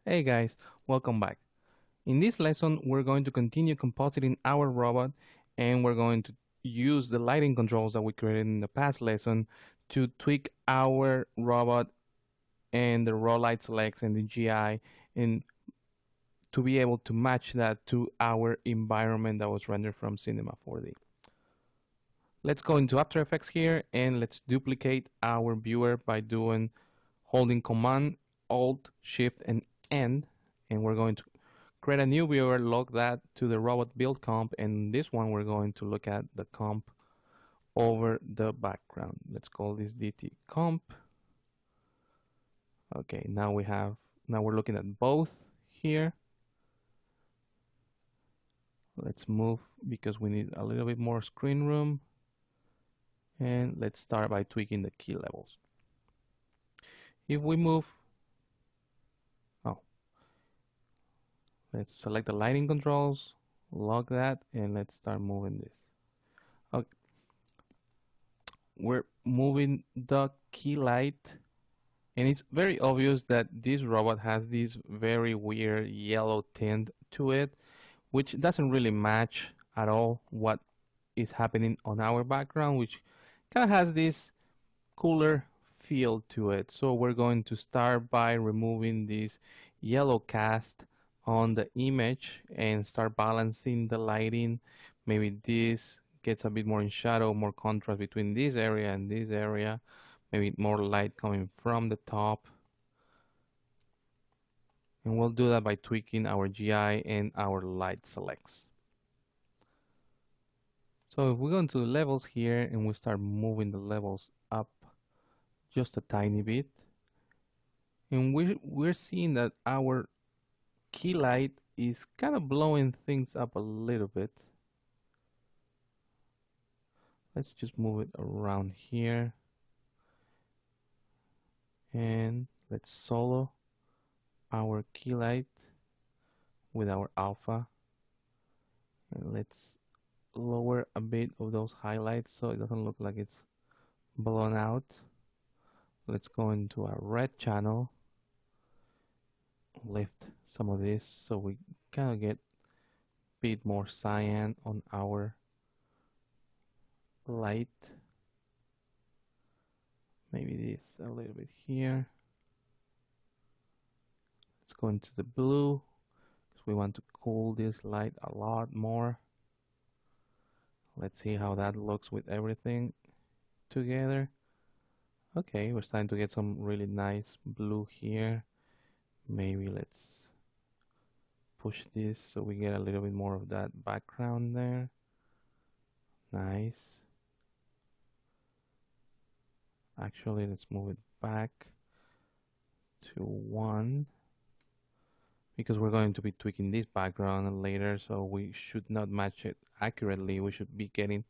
Hey guys, welcome back. In this lesson, we're going to continue compositing our robot and we're going to use the lighting controls that we created in the past lesson to tweak our robot and the raw light selects and the GI and to be able to match that to our environment that was rendered from Cinema 4D. Let's go into After Effects here and let's duplicate our viewer by holding Command, Alt, Shift, and N, and we're going to create a new viewer, log that to the robot build comp, and this one we're going to look at the comp over the background. Let's call this DT comp. Okay, now we're looking at both here. Let's move because we need a little bit more screen room. And let's start by tweaking the key levels. If we move, let's select the lighting controls, log that, and let's start moving this. Okay. We're moving the key light, and it's very obvious that this robot has this very weird yellow tint to it, which doesn't really match at all what is happening on our background, which kind of has this cooler feel to it. So we're going to start by removing this yellow cast on the image and start balancing the lighting. Maybe this gets a bit more in shadow, more contrast between this area and this area, maybe more light coming from the top. And we'll do that by tweaking our GI and our light selects. So if we go into the levels here and we start moving the levels up just a tiny bit, and we're seeing that our key light is kind of blowing things up a little bit. Let's just move it around here, and let's solo our key light with our alpha, and let's lower a bit of those highlights so it doesn't look like it's blown out. Let's go into our red channel, lift some of this so we kind of get a bit more cyan on our light. Maybe this a little bit here. Let's go into the blue because we want to cool this light a lot more. Let's see how that looks with everything together. Okay, we're starting to get some really nice blue here. Maybe let's push this so we get a little bit more of that background there. Nice. Actually, let's move it back to 1 because we're going to be tweaking this background later, so we should not match it accurately. We should be getting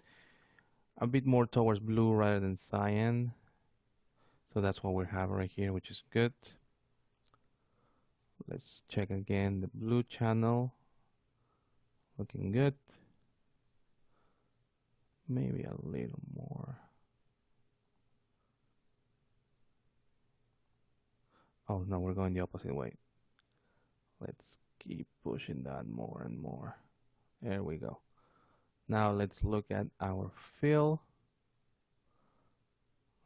a bit more towards blue rather than cyan. So that's what we have right here, which is good. Let's check again the blue channel. Looking good. Maybe a little more. Oh no, we're going the opposite way. Let's keep pushing that more and more. There we go. Now let's look at our fill.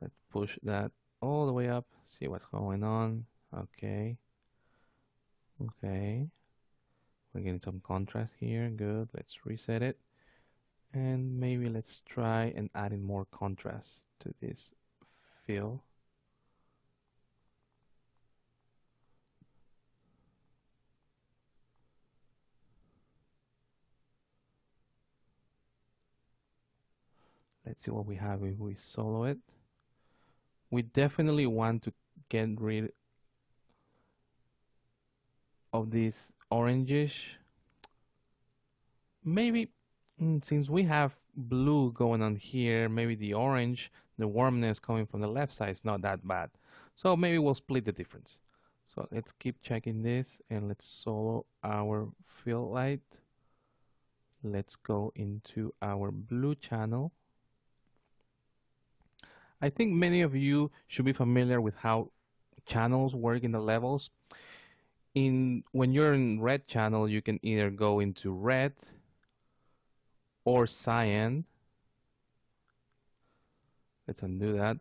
Let's push that all the way up, see what's going on. Okay. Okay. We're getting some contrast here. Good. Let's reset it. And maybe let's try and adding more contrast to this fill. Let's see what we have if we solo it. We definitely want to get rid of this orangish. Maybe since we have blue going on here, maybe the orange, the warmness coming from the left side is not that bad. So maybe we'll split the difference. So let's keep checking this and let's solo our fill light. Let's go into our blue channel. I think many of you should be familiar with how channels work in the levels. in when you're in red channel, you can either go into red or cyan. Let's undo that.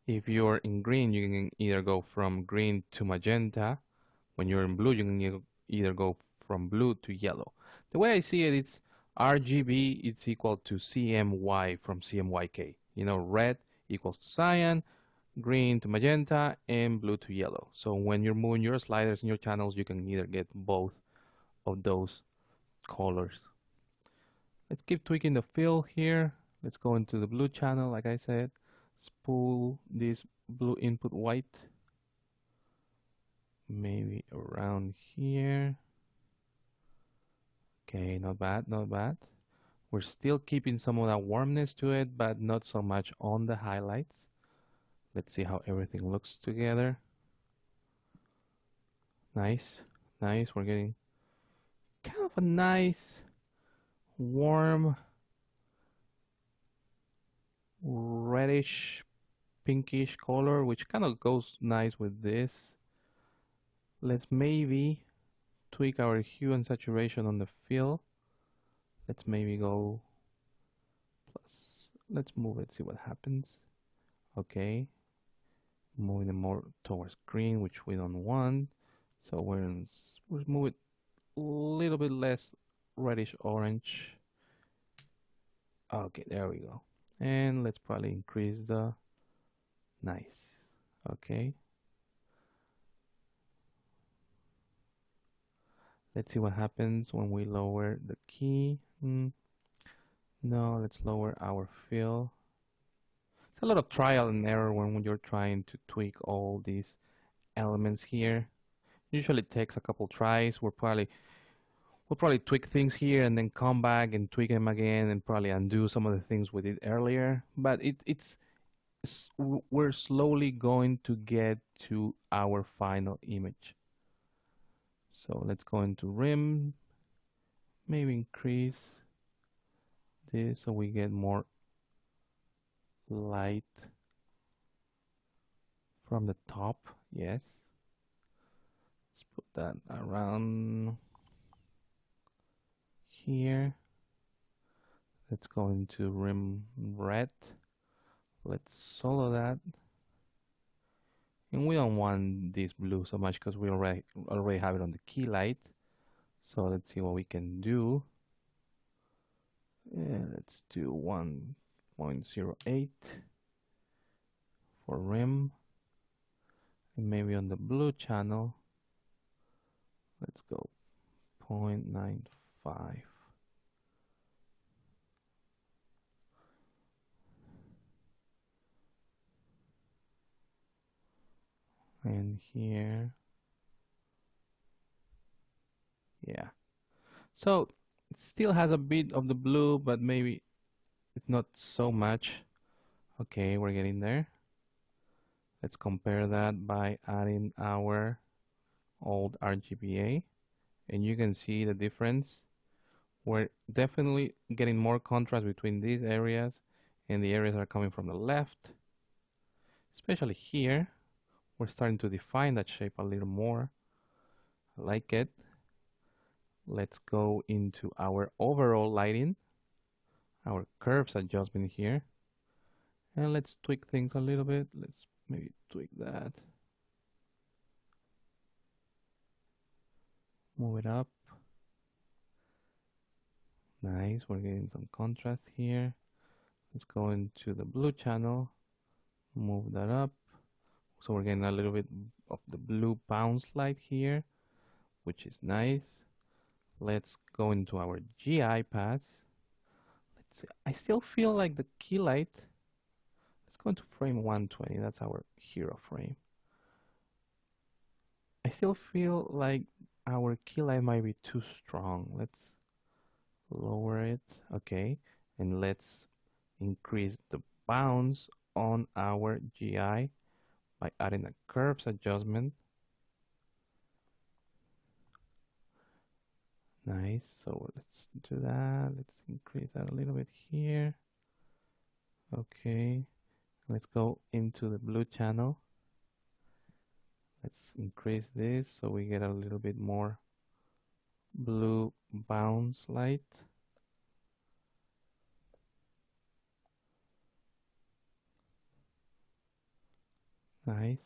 If you're in green, you can either go from green to magenta. When you're in blue, you can either go from blue to yellow. The way I see it, it's RGB, it's equal to CMY from CMYK. You know, red equals to cyan, green to magenta, and blue to yellow. So when you're moving your sliders and your channels, you can either get both of those colors. Let's keep tweaking the fill here. Let's go into the blue channel, like I said. Spool this blue input white. Maybe around here. Okay, not bad, not bad. We're still keeping some of that warmness to it, but not so much on the highlights. Let's see how everything looks together. Nice, nice. We're getting kind of a nice, warm, reddish, pinkish color, which kind of goes nice with this. Let's maybe tweak our hue and saturation on the fill. Let's maybe go plus. Let's move it, see what happens. Okay. Moving it more towards green, which we don't want. So we'll move it a little bit less reddish orange. Okay, there we go. And let's probably increase the nice. Okay. Let's see what happens when we lower the key. No, let's lower our fill. It's a lot of trial and error when you're trying to tweak all these elements here. Usually it takes a couple tries. We'll probably tweak things here and then come back and tweak them again and probably undo some of the things we did earlier. But we're slowly going to get to our final image. So let's go into rim, maybe increase this so we get more light from the top. Yes. Let's put that around here. Let's go into rim red. Let's solo that. And we don't want this blue so much because we already have it on the key light. So let's see what we can do. Yeah, let's do 1.08 for rim. And maybe on the blue channel, let's go 0.95. And here, yeah. So it still has a bit of the blue, but maybe it's not so much. Okay, we're getting there. Let's compare that by adding our old RGBA, and you can see the difference. We're definitely getting more contrast between these areas and the areas that are coming from the left. Especially here, we're starting to define that shape a little more. I like it. Let's go into our overall lighting, our curves adjustment here, and let's tweak things a little bit. Let's maybe tweak that. Move it up. Nice, we're getting some contrast here. Let's go into the blue channel, move that up. So we're getting a little bit of the blue bounce light here, which is nice. Let's go into our GI paths. Let's see. I still feel like the key light. Let's go into frame 120. That's our hero frame. I still feel like our key light might be too strong. Let's lower it. Okay. And let's increase the bounce on our GI by adding a curves adjustment. Nice. So let's do that. Let's increase that a little bit here. Okay. Let's go into the blue channel. Let's increase this so we get a little bit more blue bounce light. Nice.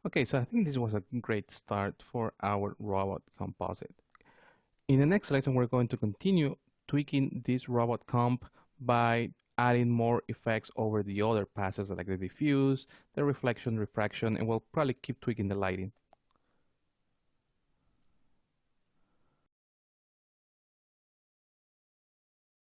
Okay, so I think this was a great start for our robot composite. In the next lesson, we're going to continue tweaking this robot comp by adding more effects over the other passes like the diffuse, the reflection, refraction, and we'll probably keep tweaking the lighting.